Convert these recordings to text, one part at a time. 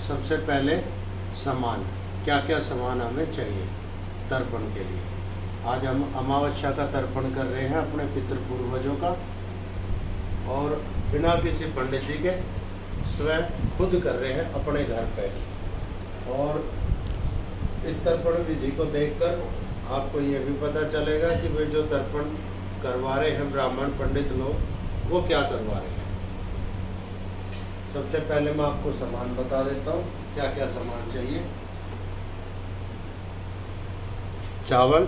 सबसे पहले सामान, क्या क्या सामान हमें चाहिए तर्पण के लिए। आज हम अमावस्या का तर्पण कर रहे हैं अपने पितृपूर्वजों का, और बिना किसी पंडित जी के स्वयं खुद कर रहे हैं अपने घर पे। और इस तर्पण विधि को देखकर आपको ये भी पता चलेगा कि वे जो तर्पण करवा रहे हैं ब्राह्मण पंडित लोग, वो क्या करवा रहे हैं। सबसे पहले मैं आपको सामान बता देता हूँ, क्या क्या सामान चाहिए। चावल,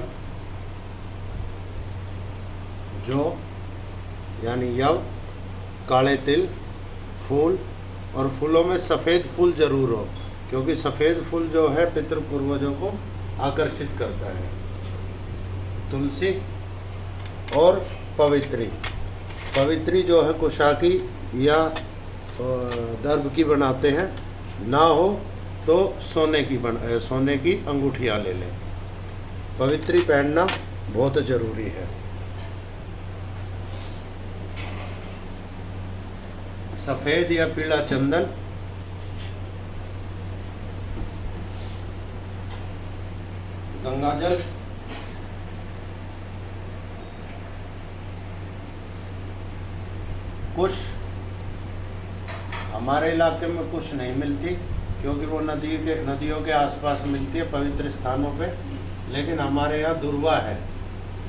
जौ यानी यव, काले तिल, फूल, और फूलों में सफ़ेद फूल जरूर हो, क्योंकि सफ़ेद फूल जो है पितृपूर्वजों को आकर्षित करता है। तुलसी और पवित्री जो है कुशाकी या दर्भ की बनाते हैं, ना हो तो सोने की अंगूठियाँ ले लें। पवित्री पहनना बहुत ज़रूरी है। सफ़ेद या पीला चंदन, गंगाजल, कुश। हमारे इलाके में कुश नहीं मिलती, क्योंकि वो नदियों के आसपास मिलती है पवित्र स्थानों पे, लेकिन हमारे यहाँ दुर्वा है,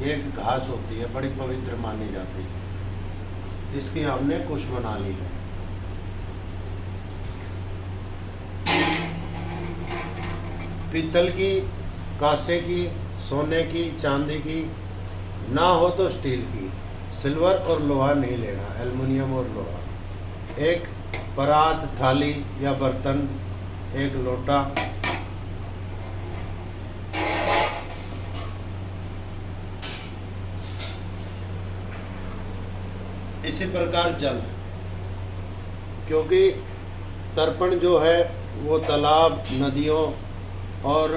ये एक घास होती है, बड़ी पवित्र मानी जाती है, इसकी हमने कुश बना ली है। पीतल की, कांसे की, सोने की, चांदी की, ना हो तो स्टील की। सिल्वर और लोहा नहीं लेना, एल्युमिनियम और लोहा। एक परात, थाली या बर्तन, एक लोटा, इसी प्रकार जल, क्योंकि तर्पण जो है वो तालाब, नदियों और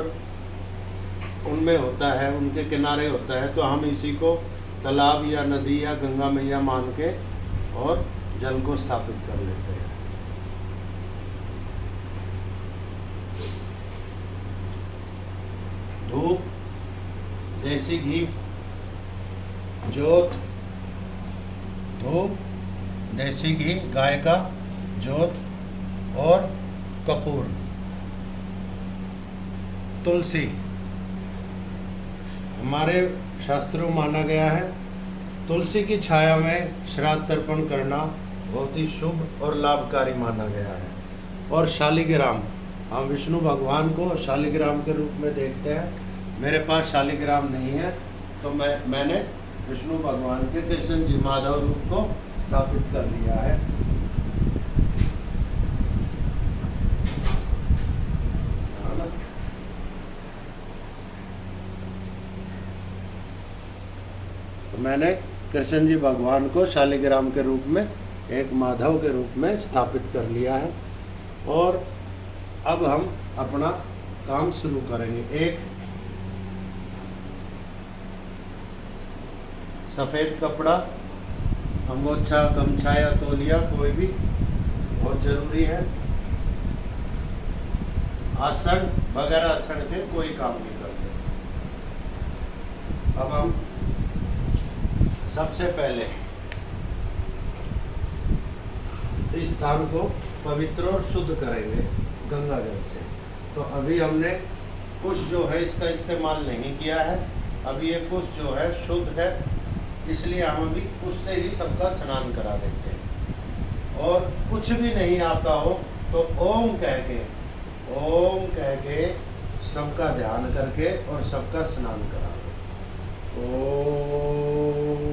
उनमें होता है, उनके किनारे होता है, तो हम इसी को तालाब या नदी या गंगा मैया मान के और जल को स्थापित कर लेते हैं। धूप, देसी घी, जोत, धूप, देसी घी, गाय का, जोत और कपूर। तुलसी, हमारे शास्त्रों में माना गया है तुलसी की छाया में श्राद्ध तर्पण करना बहुत ही शुभ और लाभकारी माना गया है। और शालिग्राम, हम विष्णु भगवान को शालिग्राम के रूप में देखते हैं। मेरे पास शालिग्राम नहीं है, तो मैंने विष्णु भगवान के कृष्ण जी माधव रूप को स्थापित कर लिया है। तो मैंने कृष्ण जी भगवान को शालिग्राम के रूप में, एक माधव के रूप में स्थापित कर लिया है। और अब हम अपना काम शुरू करेंगे। एक सफ़ेद कपड़ा, अंगोछा, गमछा या तौलिया, कोई भी बहुत ज़रूरी है। आसन, बगैर आसन के कोई काम नहीं करते। अब हम सबसे पहले इस स्थान को पवित्र और शुद्ध करेंगे गंगा जल से। तो अभी हमने कुश जो है इसका इस्तेमाल नहीं किया है। अभी ये कुश जो है शुद्ध है, इसलिए हम अभी उससे ही सबका स्नान करा देते हैं। और कुछ भी नहीं आता हो तो ओम कह के सबका ध्यान करके और सबका स्नान करा दो। ओम।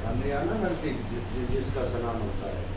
ध्यान लिया ना नजदीक जिसका स्नान होता है।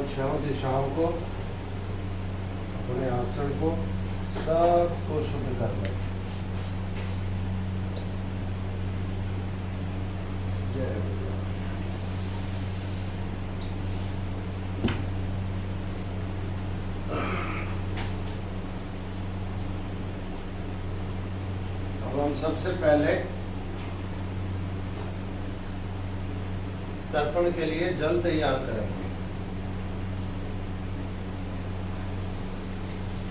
छह दिशाओं को, अपने आसन को सबको शुद्ध कर लें। जय अब हम सबसे पहले तर्पण के लिए जल तैयार करेंगे।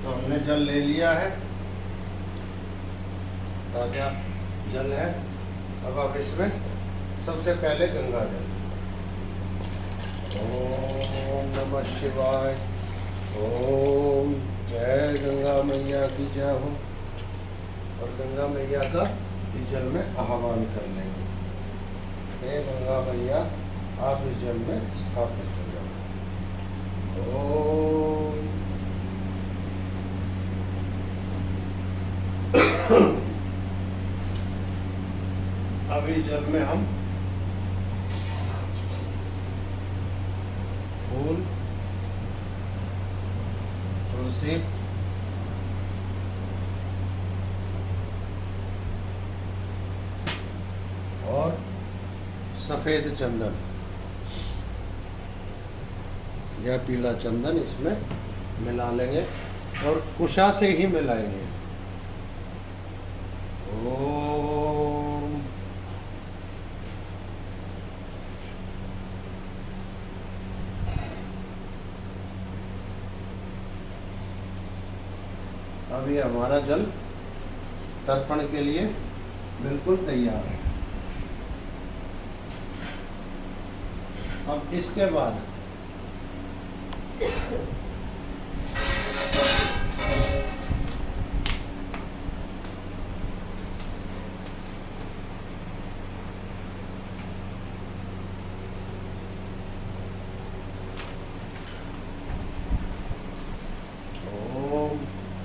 तो हमने जल ले लिया है, ताजा जल है। अब आप इसमें सबसे पहले गंगा जल, ओम नमः शिवाय, ओम जय गंगा मैया की जय हो, और गंगा मैया का इस जल में आह्वान कर लेंगे। हे गंगा मैया, आप इस जल में स्थापित हो जाओ। ओम अब इस जल में हम फूल, तुलसी, और सफेद चंदन या पीला चंदन इसमें मिला लेंगे और कुशा से ही मिलाएंगे। ओम अभी हमारा जल तर्पण के लिए बिल्कुल तैयार है। अब इसके बाद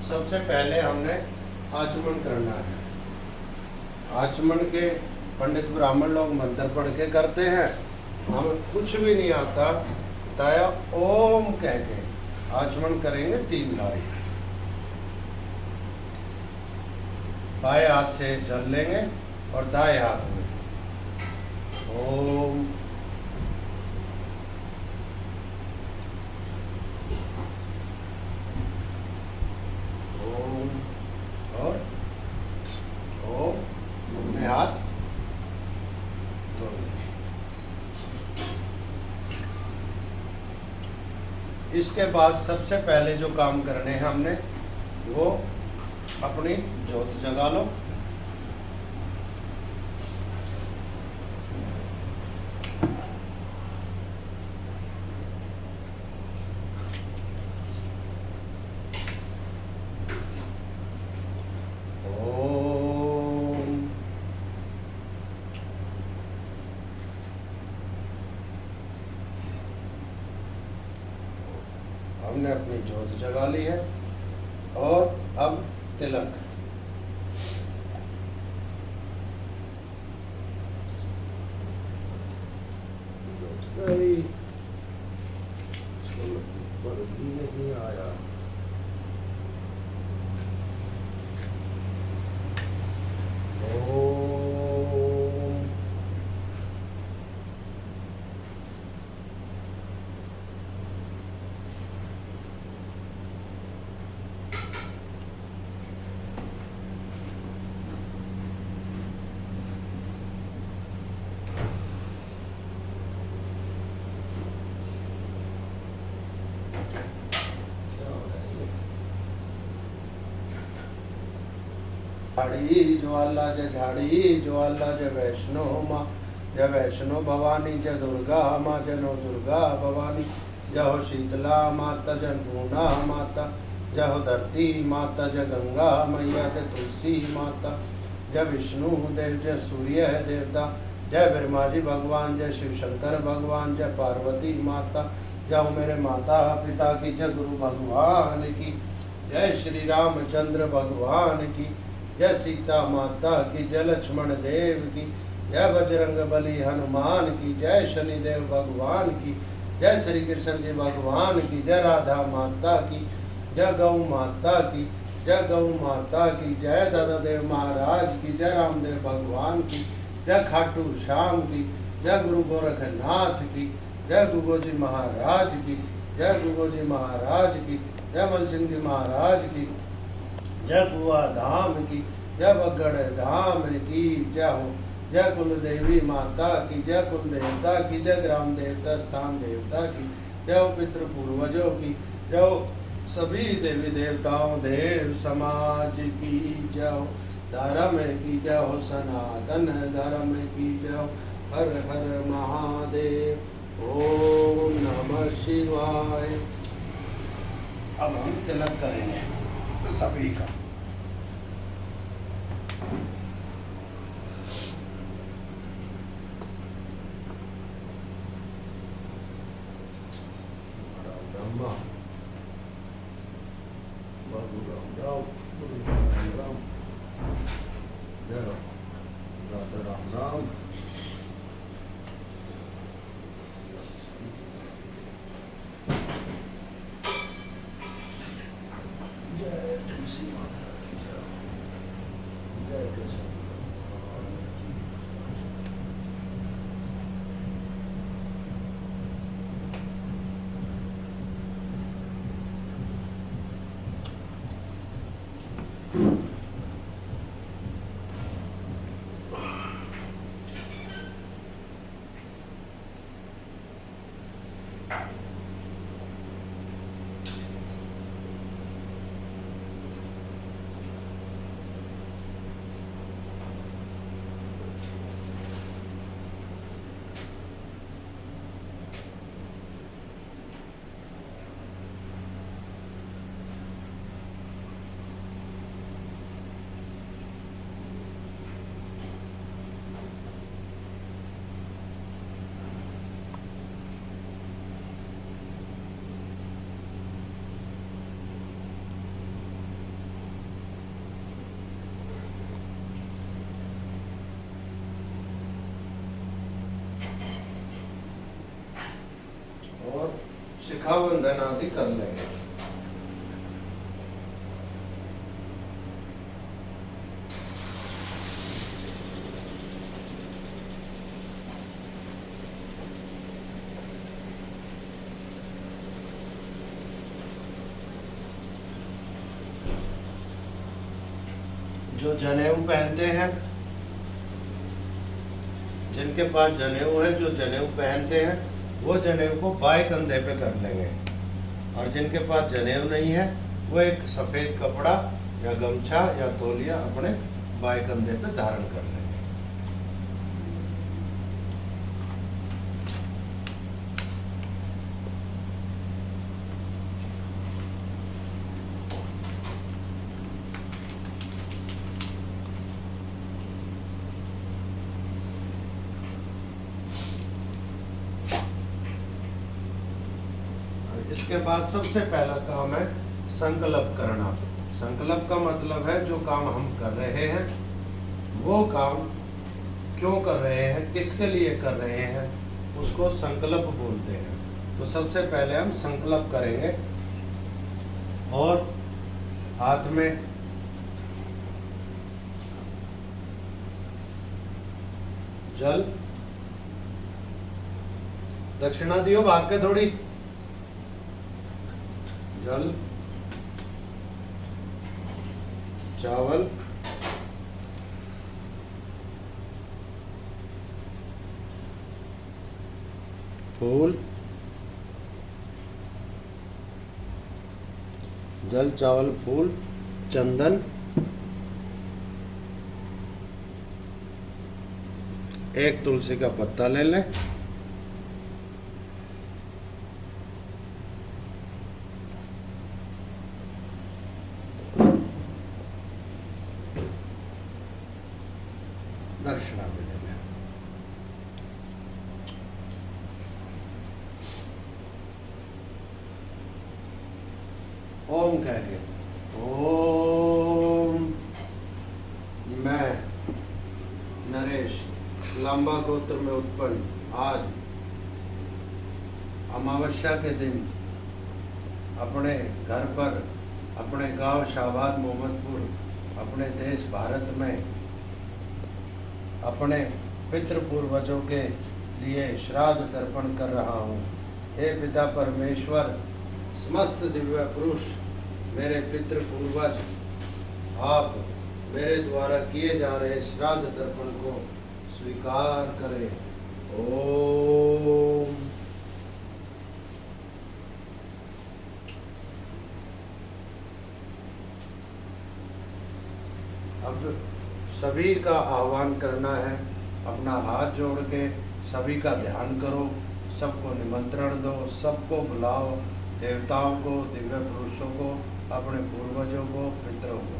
सबसे पहले हमने आचमन करना है। आचमन के पंडित ब्राह्मण लोग मंत्र पढ़ के करते हैं, हमें कुछ भी नहीं आता, बताया ओम कह के आचमन करेंगे 3 बार। बाएं हाथ से जल लेंगे और दाएं हाथ में ओम, ओम और ओम, अपने हाथ धो लेंगे। इसके बाद सबसे पहले जो काम करने हैं हमने, वो अपनी ज्योत जगा लो। हमने अपनी ज्योत जगा ली है और अब तिलक। ऊपर ही नहीं आया। झाड़ी ज्वाला जय झाड़ी ज्वाला जय वैष्णो माँ, जय वैष्णो भवानी, जय दुर्गा माँ जनो दुर्गा भवानी, जय हो शीतला माता, जय पूर्णा माता, जय हो धरती माता, जय गंगा मैया, जय तुलसी माता, जय विष्णु देव, जय सूर्य देवता, जय ब्रह्मा जी भगवान, जय शिव शंकर भगवान, जय पार्वती माता, जय हो मेरे माता पिता की, जय गुरु भगवान की, जय श्री रामचंद्र भगवान की, जय सीता माता की, जय लक्ष्मण देव की, जय बजरंग बली हनुमान की, जय शनिदेव भगवान की, जय श्री कृष्ण जी भगवान की, जय राधा माता की, जय गौ माता की, जय गौ माता की, जय दादा देव महाराज की, जय रामदेव भगवान की, जय खाटू श्याम की, जय गुरु गोरखनाथ की, जय गुगो जी महाराज की, जय गुगो जी महाराज की, जय मल सिंह जी महाराज की, जय गुआ धाम की, जय बगड़ धाम की जय हो, जय कुल देवी माता की, जय कुल देवता की, जय ग्राम देवता स्थान देवता की, जय हो पितृ पूर्वजों की, जय हो सभी देवी देवताओं देव समाज की जय हो, धर्म की जय हो, सनातन धर्म की जय हो, हर हर महादेव, ओम नमः शिवाय। अब हम तिलक करेंगे सभी का। ब्रह्मा बाबू राम जय राधा राम जय तुलसी माता की जय, जय कृष्ण। और शिखाबंधन आदि कर लेंगे। जो जनेऊ पहनते हैं, जिनके पास जनेऊ है, जो जनेऊ पहनते हैं वो जनेऊ को बाएं कंधे पे कर लेंगे, और जिनके पास जनेऊ नहीं है वो एक सफ़ेद कपड़ा या गमछा या तौलिया अपने बाएं कंधे पे धारण कर लेंगे। इसके बाद सबसे पहला काम है संकल्प करना। संकल्प का मतलब है जो काम हम कर रहे हैं वो काम क्यों कर रहे हैं, किसके लिए कर रहे हैं, उसको संकल्प बोलते हैं। तो सबसे पहले हम संकल्प करेंगे और हाथ में जल, दक्षिणा दियो भाग के थोड़ी, जल, चावल, फूल, जल चावल फूल, चंदन, एक तुलसी का पत्ता ले लें, दक्षिणा भी ले लें। ओम कह के, ओम मैं नरेश लांबा गोत्र में उत्पन्न आज अमावस्या के दिन अपने घर पर, अपने गांव शाहबाद मोहम्मदपुर, अपने देश भारत में अपने पितृ पूर्वजों के लिए श्राद्ध तर्पण कर रहा हूँ। हे पिता परमेश्वर, समस्त दिव्य पुरुष, मेरे पितृ पूर्वज, आप मेरे द्वारा किए जा रहे श्राद्ध तर्पण को स्वीकार करें। ओम। अब सभी का आह्वान करना है, अपना हाथ जोड़ के सभी का ध्यान करो, सबको निमंत्रण दो, सबको बुलाओ, देवताओं को, दिव्य पुरुषों को, अपने पूर्वजों को, पितरों को।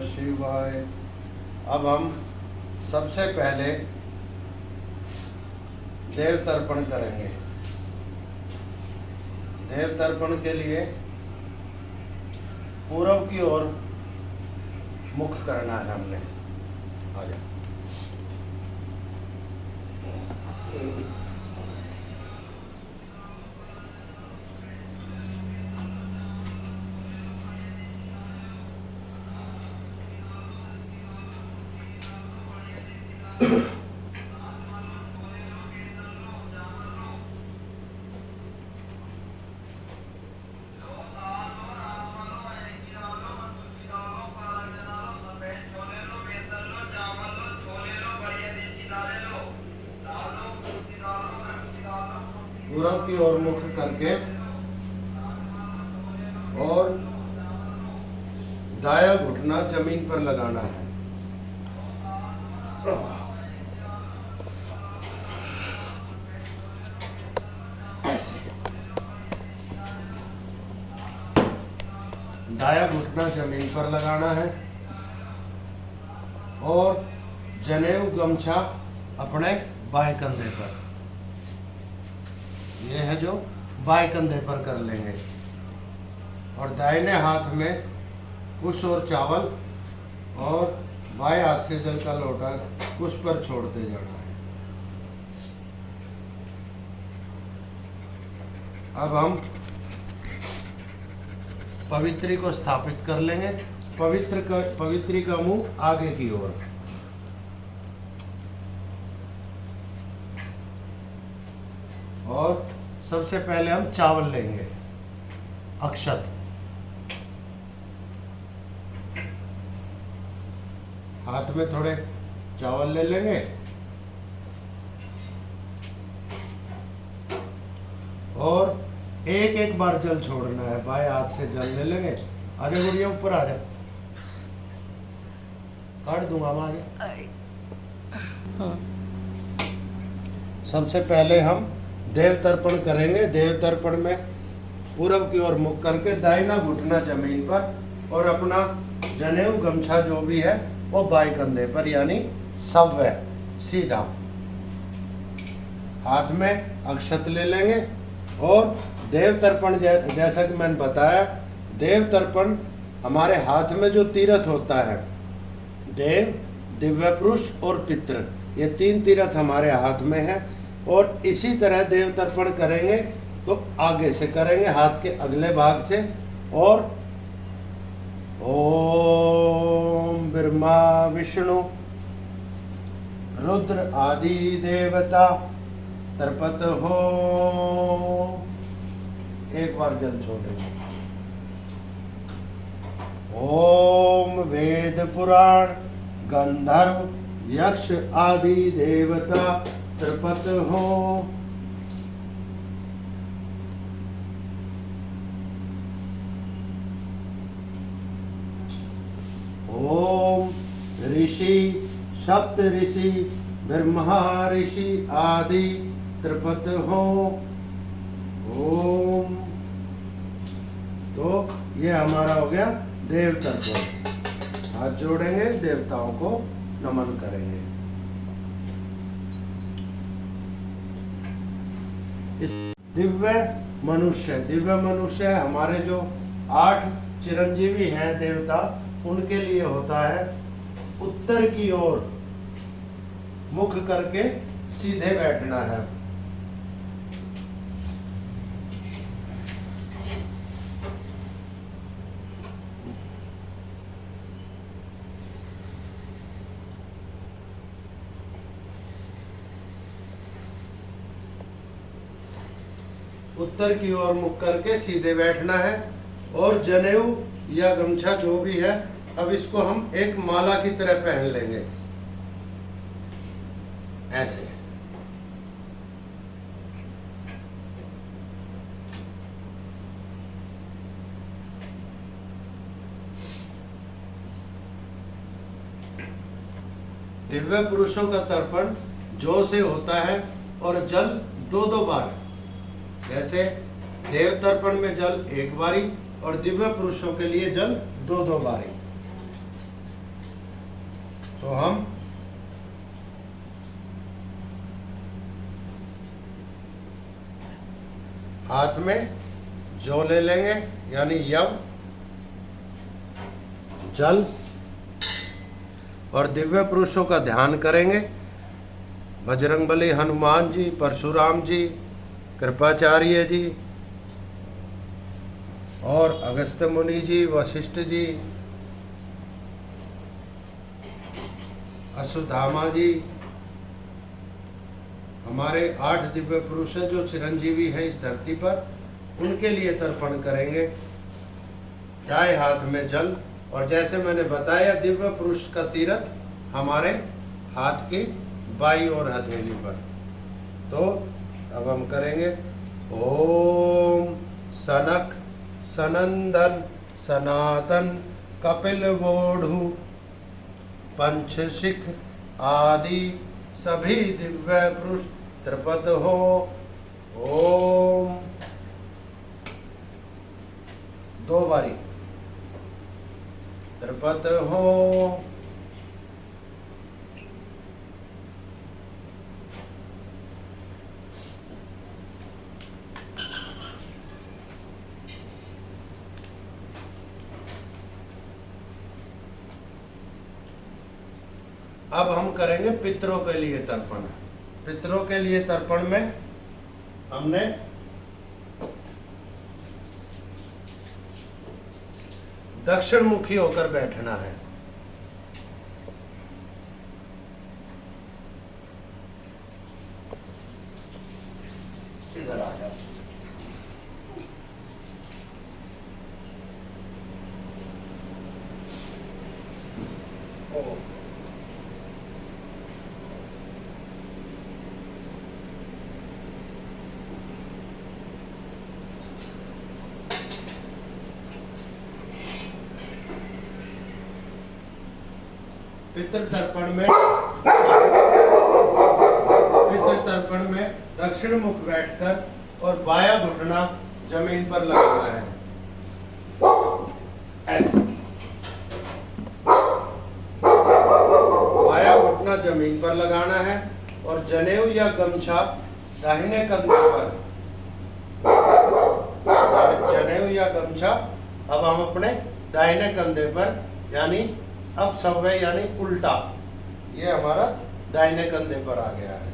शिवाय। अब हम सबसे पहले देव तर्पण करेंगे। देव तर्पण के लिए पूर्व की ओर मुख करना है हमने। आ जाओ। पूरब की ओर मुख करके और दाया घुटना जमीन पर लगाना है। दाया घुटना जमीन पर लगाना है और जनेऊ गमछा अपने बाएं कंधे पर, ये है जो बाएं कंधे पर कर लेंगे, और दाहिने हाथ में कुश और चावल और बाएं हाथ से जल का लोटा कुश पर छोड़ते जाना है। अब हम पवित्री को स्थापित कर लेंगे। पवित्री का मुंह आगे की ओर, और सबसे पहले हम चावल लेंगे, अक्षत। हाथ में थोड़े चावल ले लेंगे और एक एक बार जल छोड़ना है। बाएं हाथ से जल ले लेंगे। आजा गुड़िया, ऊपर आ जा, काट दूंगा हम। आगे सबसे पहले हम देव तर्पण करेंगे। देव तर्पण में पूरब की ओर मुख करके दाहिना घुटना जमीन पर और अपना जनेऊ गमछा जो भी है वो बाएं कंधे पर, यानी सव्य सीधा। हाथ में अक्षत ले लेंगे और देव तर्पण जैसा कि मैंने बताया, देव तर्पण हमारे हाथ में जो तीर्थ होता है, देव, दिव्य पुरुष और पितृ, ये तीन तीर्थ हमारे हाथ में है। और इसी तरह देव तर्पण करेंगे तो आगे से करेंगे, हाथ के अगले भाग से। और ओम ब्रह्मा विष्णु रुद्र आदि देवता तर्पत हो। एक बार जल छोड़ेंगे। ओम वेद पुराण गंधर्व यक्ष आदि देवता तर्पत हो। ऋषि सप्त ऋषि ब्रह्मा ऋषि आदि त्रिपद हो। ओम। तो ये हमारा हो गया देव तर्पण। हाथ जोड़ेंगे, देवताओं को नमन करेंगे। इस दिव्य मनुष्य हमारे जो 8 चिरंजीवी हैं देवता, उनके लिए होता है उत्तर की ओर मुख करके सीधे बैठना है। उत्तर की ओर मुख करके सीधे बैठना है। और जनेऊ या गमछा जो भी है, अब इसको हम एक माला की तरह पहन लेंगे, ऐसे। दिव्य पुरुषों का तर्पण जो से होता है और जल 2-2 बार। जैसे देव तर्पण में जल 1 बारी और दिव्य पुरुषों के लिए जल 2-2 बारी। तो हम हाथ में जौ ले लेंगे, यानी यव, जल, और दिव्य पुरुषों का ध्यान करेंगे। बजरंगबली हनुमान जी, परशुराम जी, कृपाचार्य जी और अगस्त मुनि जी, वशिष्ठ जी, अश्वत्थामा जी, हमारे 8 दिव्य पुरुष हैं जो चिरंजीवी हैं इस धरती पर, उनके लिए तर्पण करेंगे। चाहे हाथ में जल, और जैसे मैंने बताया दिव्य पुरुष का तीर्थ हमारे हाथ की बाईं ओर हथेली पर। तो अब हम करेंगे ओम सनक सनंदन सनातन कपिल वोढ़ु पंचशिख आदि सभी दिव्य पुरुष त्रिपद हो। ओम 2 बारी त्रिपद हो। अब हम करेंगे पितरों के लिए तर्पण। पितरों के लिए तर्पण में हमने दक्षिण मुखी होकर बैठना है। इधर आ जाओ। पितृ तर्पण में दक्षिण मुख बैठकर और बायां घुटना जमीन पर लगाना है, ऐसे। बायां घुटना जमीन पर लगाना है और जनेऊ या गमछा दाहिने कंधे पर। जनेऊ या गमछा अब हम अपने दाहिने कंधे पर, यानी अब सव्य यानी उल्टा, ये हमारा दाहिने कंधे पर आ गया है।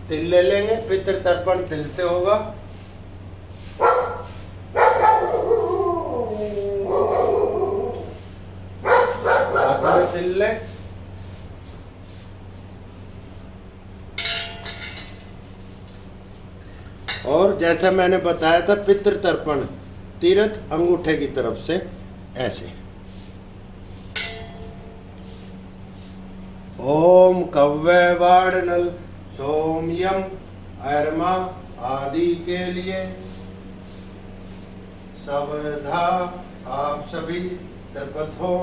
तिल ले लेंगे, पितृ तर्पण तिल से होगा। हाथ में तिल ले, और जैसा मैंने बताया था पितृ तर्पण तीर्थ अंगूठे की तरफ से ऐसे। ओम कव्वे वाड़नल सोमयम अरमा आदि के लिए सवधा आप सभी त्रिपथों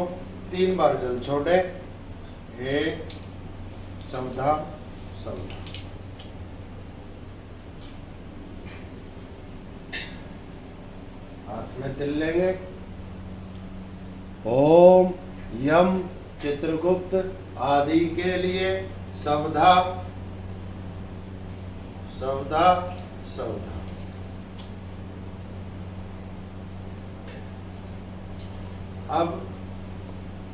3 बार जल छोड़े। एक सवधा सवधा। हाथ में तिल लेंगे। ओम यम चित्रगुप्त आदि के लिए सवधा सवधा सवधा। अब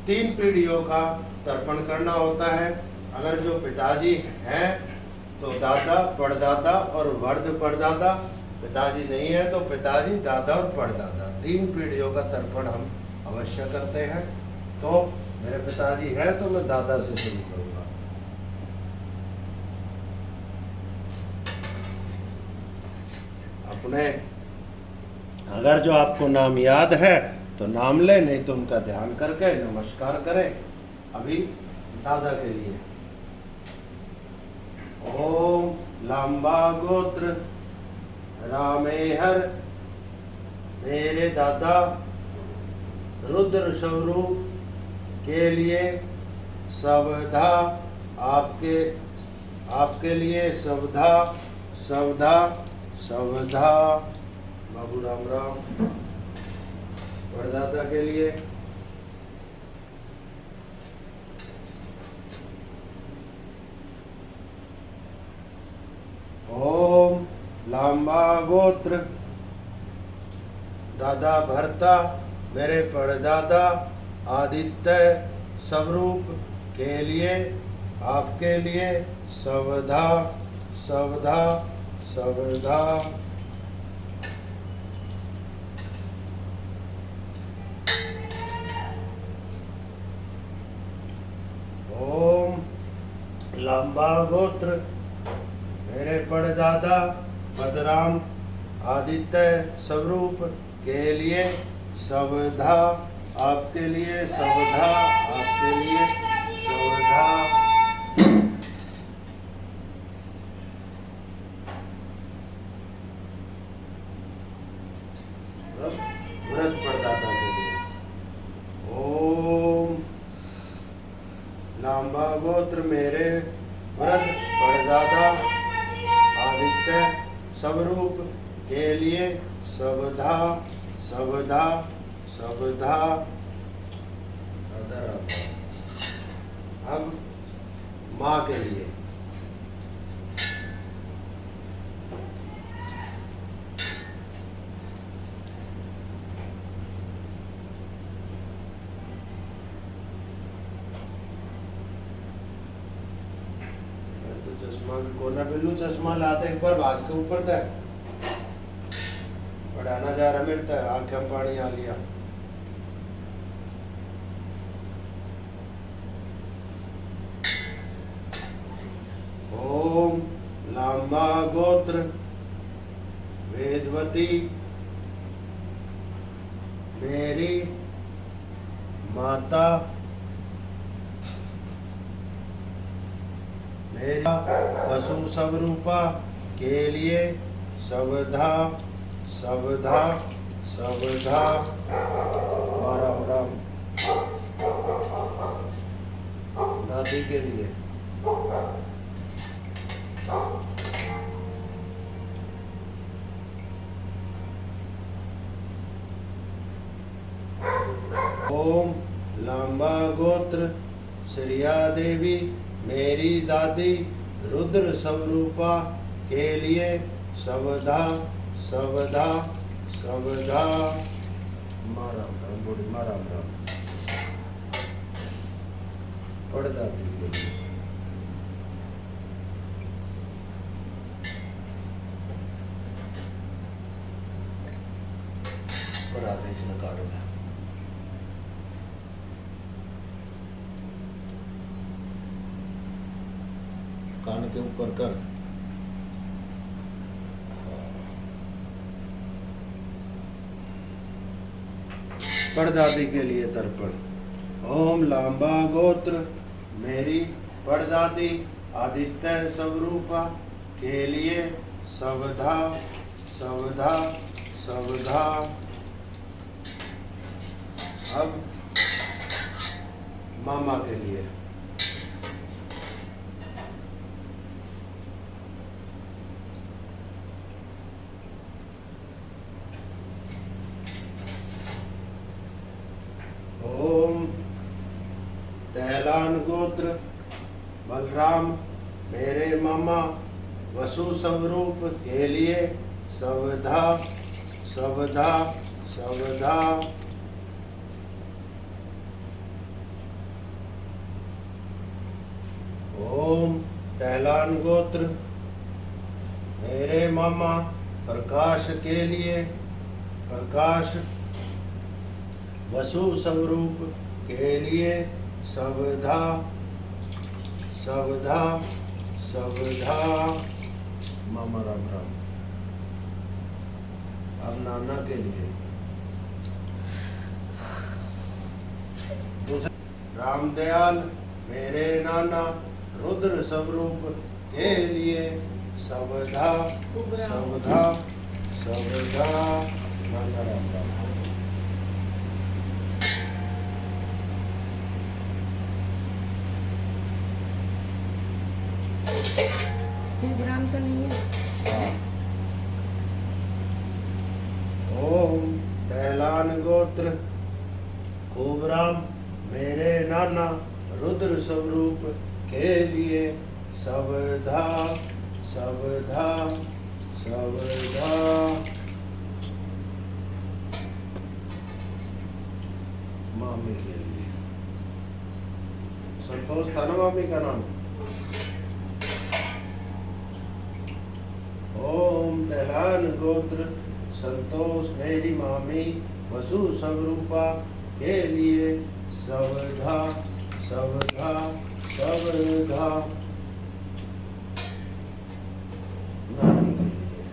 3 पीढ़ियों का तर्पण करना होता है। अगर जो पिताजी हैं तो दादा परदादा और वर्ध परदादा, पिताजी नहीं है तो पिताजी दादा और परदादा, 3 पीढ़ियों का तर्पण हम अवश्य करते हैं। तो मेरे पिताजी हैं तो मैं दादा से शुरू करूंगा। अपने अगर जो आपको नाम याद है तो नाम ले, नहीं तो उनका ध्यान करके नमस्कार करें। अभी दादा के लिए ओम लांबा गोत्र रामेहर मेरे दादा रुद्र स्वरूप के लिए सवधा आपके लिए सवधा सवधा सवधा। बाबू राम राम। परदादा के लिए ओम लांबा गोत्र दादा भरता मेरे परदादा आदित्य स्वरूप के लिए आपके लिए सवधा सवधा सवधा। ओम लांबा गोत्र मेरे परदादा मदराम आदित्य स्वरूप के लिए सवधा आपके लिए सवधा आपके लिए सवधा। व्रत परदादा के लिए ओम लांबा गोत्र मेरे व्रत परदादा आदित्य स्वरूप के लिए सवधा सवधा सवधा। अब माँ के लिए तो चश्मा भी कोना बिल्लू चश्मा लाते एक बार बाज के ऊपर तक पढ़ाना जा रहा मेरे तक आंखें में पानी आ लिया। ओम लांबा गोत्र वेदवती मेरी माता मेरा पशु स्वरूपा के लिए सवधा सवधा सवधा। राम राम। दादी के लिए ओम लांबा गोत्र श्रिया देवी मेरी दादी रुद्र स्वरूपा के लिए सवधा सवधा सवधा। राम राम बूढ़ी राम राम। परदादी के लिए और आदेश में काटूंगा। कान के ऊपर कर परदादी के लिए तर्पण। ओम लांबा गोत्र मेरी परदादी आदित्य स्वरूपा के लिए सवधा सवधा सवधा। अब मामा के लिए ओम तैलान गोत्र बलराम मेरे मामा वसु स्वरूप के लिए सवधा सवधा सवधा। ओम तैलान गोत्र मेरे मामा प्रकाश के लिए प्रकाश वसु स्वरूप के लिए सवधा सवधा सवधा। मामा राम राम। अब नाना के लिए रामदयाल मेरे नाना रुद्र स्वरूप के लिए सवधा सवधा सवधा। नाना राम राम। राम तो नहीं है। ओम तैलान गोत्र खूबराम मेरे नाना रुद्र स्वरूप के लिए सवधा सवधा सवधा। मामी के लिए संतोष था ना मामी का नाम। ओम तैलान गोत्र संतोष मेरी मामी वसु स्वरूपा के लिए सवधा सवधा सवधा। नानी के लिए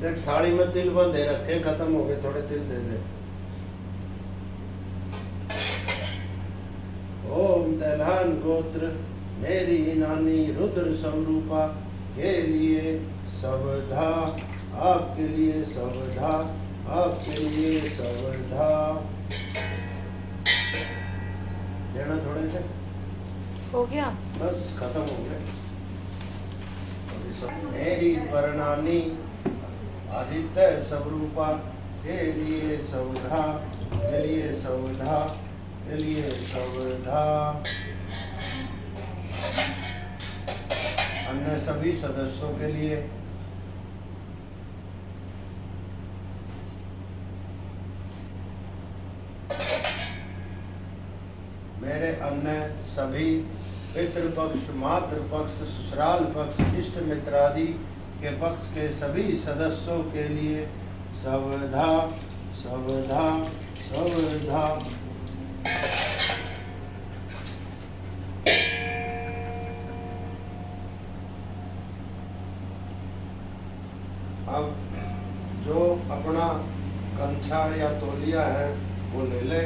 देख थाली में तिल बंधे रखे, खत्म हो गए, थोड़े तिल दे दे। ओम तैलान गोत्र मेरी नानी रुद्र स्वरूपा के लिए सवधा आपके लिए सवधा आपके लिए सवधा। देना थोड़े से हो गया, बस खत्म हो गया। मेरी परनानी आदित्य स्वरूपा के लिए सवधा के लिए सवधा के लिए सवधा। अन्य सभी सदस्यों के लिए मेरे अन्य सभी पितृपक्ष मातृपक्ष ससुराल पक्ष इष्ट मित्र आदि के पक्ष के सभी सदस्यों के लिए सवधा सवधा सवधा। अब जो अपना कंछा या तौलिया है वो ले ले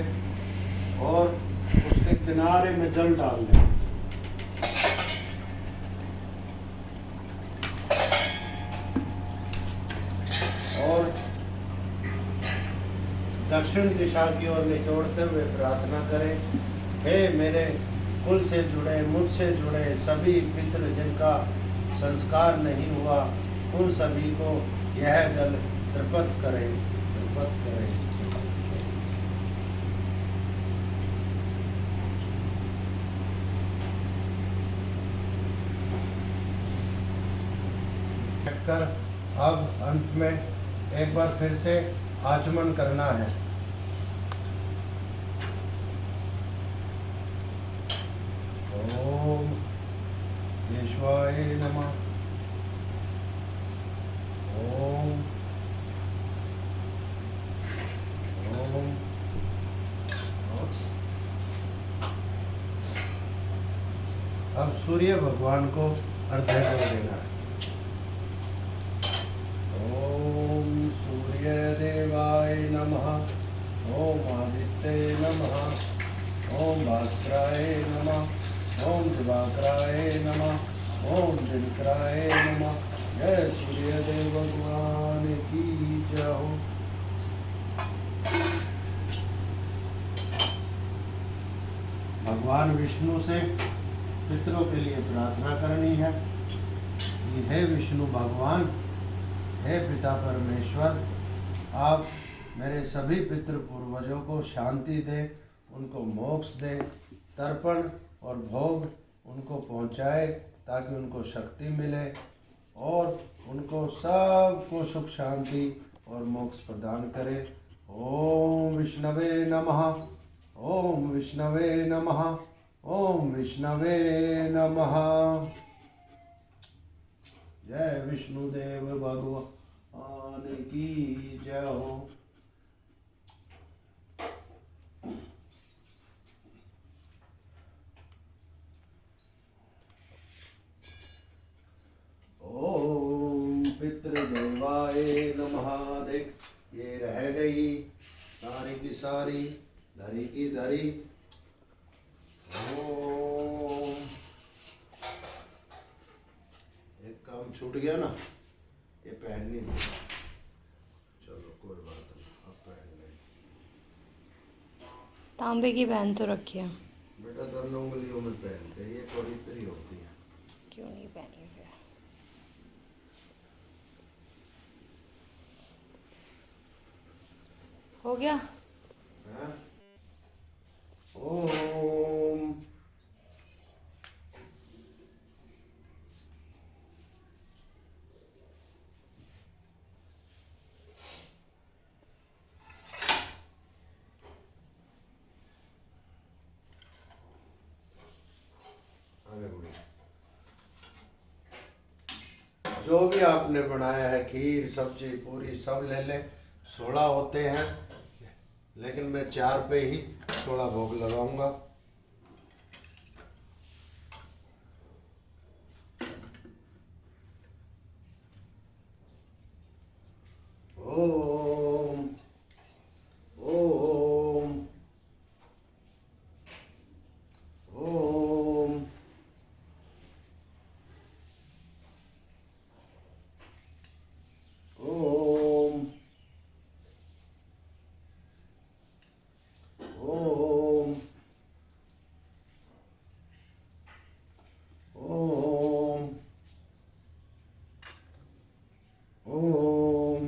और उसके किनारे में जल डाल ले। और दक्षिण दिशा की ओर निचोड़ते हुए प्रार्थना करें, हे मेरे कुल से जुड़े मुझसे जुड़े सभी पितृ जिनका संस्कार नहीं हुआ उन सभी को यह जल तृप्त करे तृप्त करे। बैठकर अब अंत में एक बार फिर से आचमन करना है। ओम केशवाय नमः। ओम ओम। अब सूर्य भगवान को अर्घ्य देना है। ओम नमः। ओम दिवाकराय नमः। ओम दिनकराय नमः। जय सूर्यदेव भगवान की जय हो। भगवान विष्णु से पितरों के लिए प्रार्थना करनी है कि हे विष्णु भगवान, हे पिता परमेश्वर, आप मेरे सभी पितृ पूर्वजों को शांति दे, उनको मोक्ष दे, तर्पण और भोग उनको पहुँचाए ताकि उनको शक्ति मिले और उनको सबको सुख शांति और मोक्ष प्रदान करे। ओम विष्णवे नमः। ओम विष्णवे नमः। ओम विष्णवे नमः। जय विष्णुदेव भगवान की जय हो। ओम पितृदेवाय नमः। देख, ये रह गई सारी की सारी, धरी की धरी। ओम, एक काम छूट गया ना, ये पहननी नहीं। चलो कोई बात नहीं, अब पहन लें। तांबे की पहन तो रखी है। बेटा दोनों उंगलियों में पहनते हैं, ये पवित्र ही होती है। क्यों नहीं पहनी फिर? हो गया? हाँ? ओम आगे बढ़ो। जो भी आपने बनाया है, खीर सब्जी पूरी सब ले ले। 16 होते हैं, लेकिन मैं 4 पे ही थोड़ा भोग लगाऊंगा। ओम ओम ओम ओम ओम ओम ओम ओम ओम ओम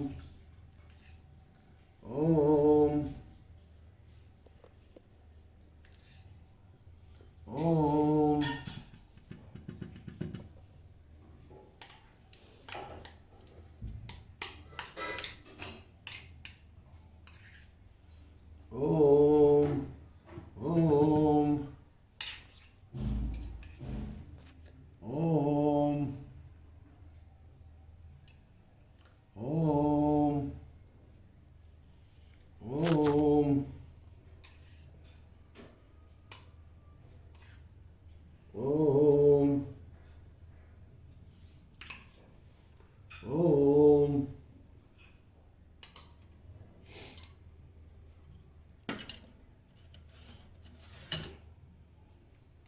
ओम ओम ओम ओम ओम ओम।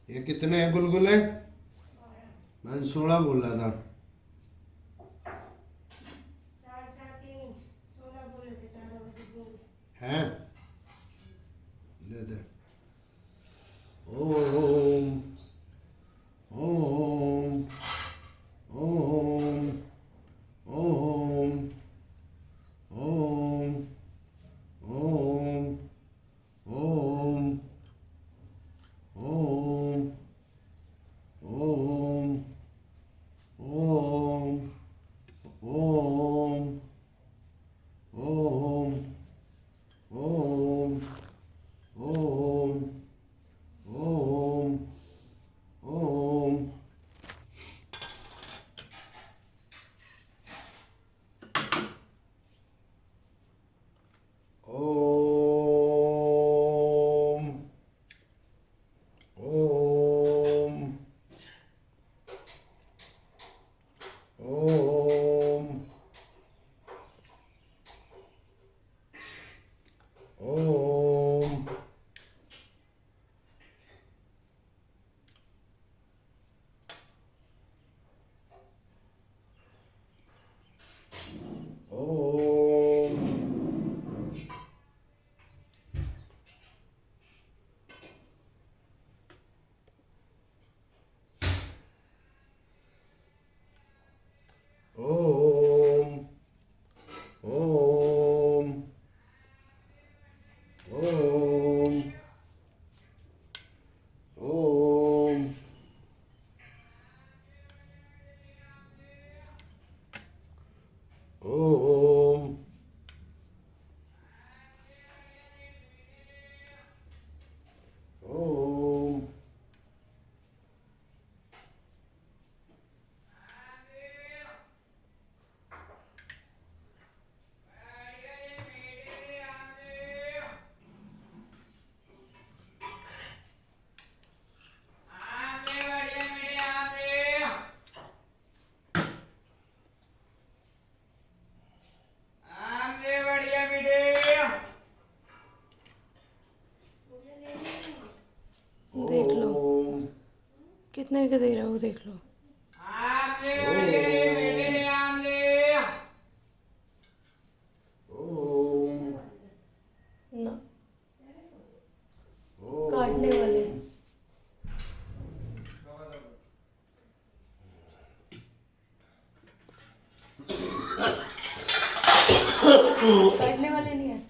ये कितने हैं गुलगुले? मैंने 16 बोला था। 4 4 3 16 बोले थे, 4 और 2 हैं? दे दे। ओम ओम ओम ओम ओम ओम ओम ओम ओम ओम ओम ओम ओम ओम ओम कितने के दे रहे हो देख लो। ओम ना ओम काटने वाले। काटने वाले नहीं है।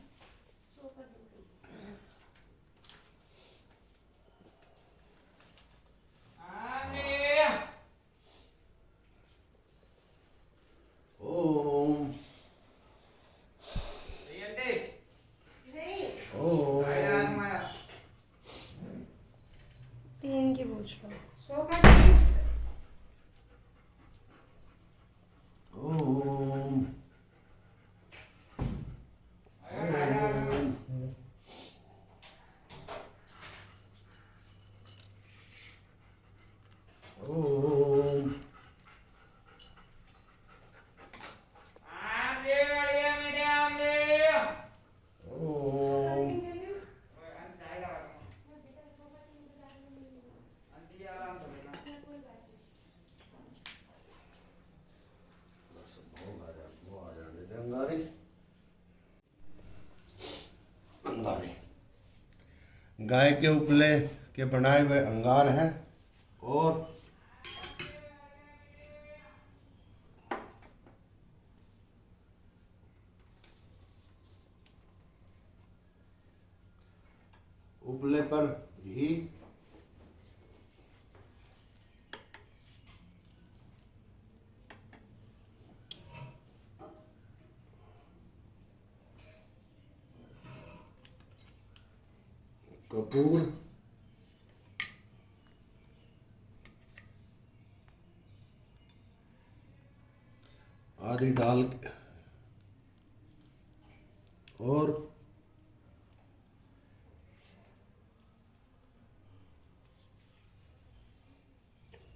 ओम ओम 3 की पूछ लो। ओम ओम ओम बस वो आ जाने दे अंगारे अंगारे गाय के उपले के बनाए हुए अंगार हैं और उपले पर घी कपूर आदि डाल और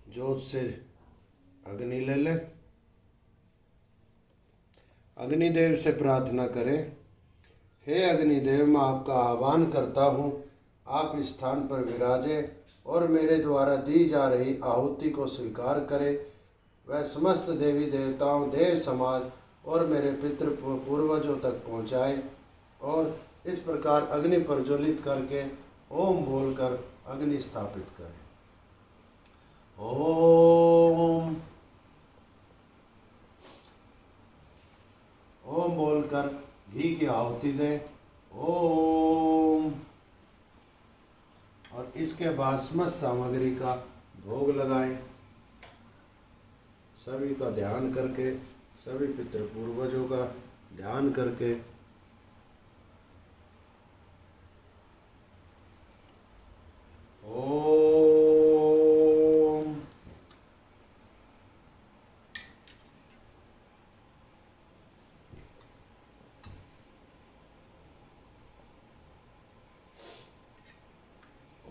जोत से अग्नि ले ले। अग्निदेव से प्रार्थना करें, हे अग्निदेव, मैं आपका आह्वान करता हूँ, आप इस स्थान पर विराजे और मेरे द्वारा दी जा रही आहुति को स्वीकार करें। वह समस्त देवी देवताओं, देव समाज और मेरे पितृ पूर्वजों तक पहुँचाए और इस प्रकार अग्नि प्रज्वलित करके ओम बोलकर अग्नि स्थापित करें। ओम ओम बोलकर घी की आहुति दें। ओम और इसके बाद समस्त सामग्री का भोग लगाएं। सभी का ध्यान करके, सभी पितृ पूर्वजों का ध्यान करके ओम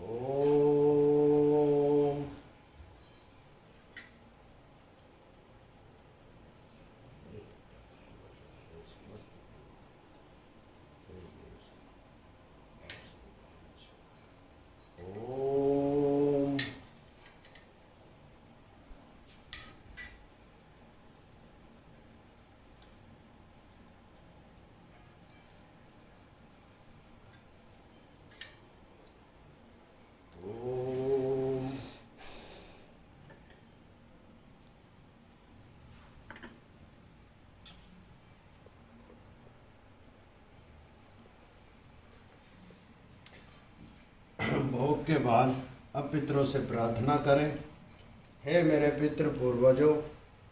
ओम ओम ओम भोग के बाद अब पितरों से प्रार्थना करें, हे मेरे पितृ पूर्वजों,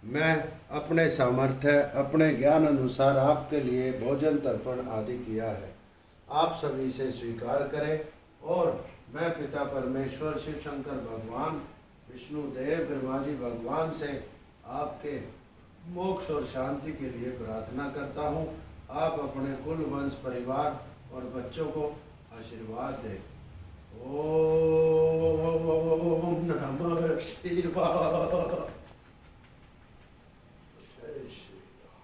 मैं अपने सामर्थ्य, अपने ज्ञान अनुसार आपके लिए भोजन तर्पण आदि किया है। आप सभी से स्वीकार करें और मैं पिता परमेश्वर शिव शंकर भगवान, विष्णु देव, ब्रह्मा जी भगवान से आपके मोक्ष और शांति के लिए प्रार्थना करता हूँ। आप अपने कुल वंश, परिवार और बच्चों को आशीर्वाद दें। ओम नमः शिवाय। जय श्री राम।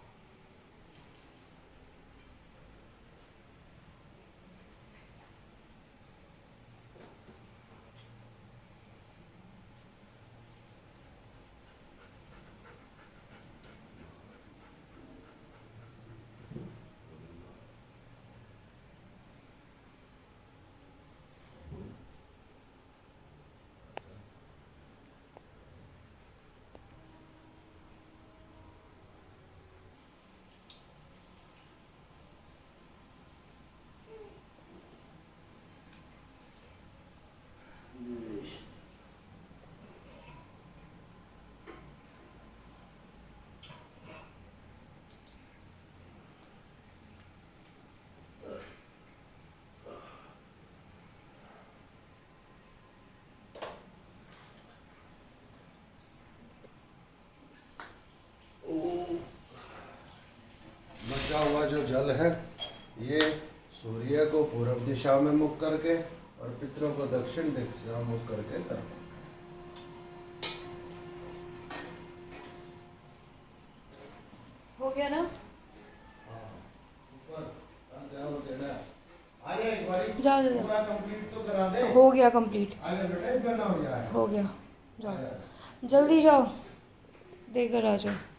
जल है ये सूर्य को पूर्व दिशा में मुख करके और पितरों को दक्षिण दिशा में मुख करके तर्पण। हो गया ना? ऊपर ध्यान देना। आगे एक बारी जाओ जाओ पूरा कंप्लीट तो करा दे। हो गया कंप्लीट, आगे बेटा बना हो जाए। हो गया। जाओ जल्दी जाओ, देकर आ जाओ।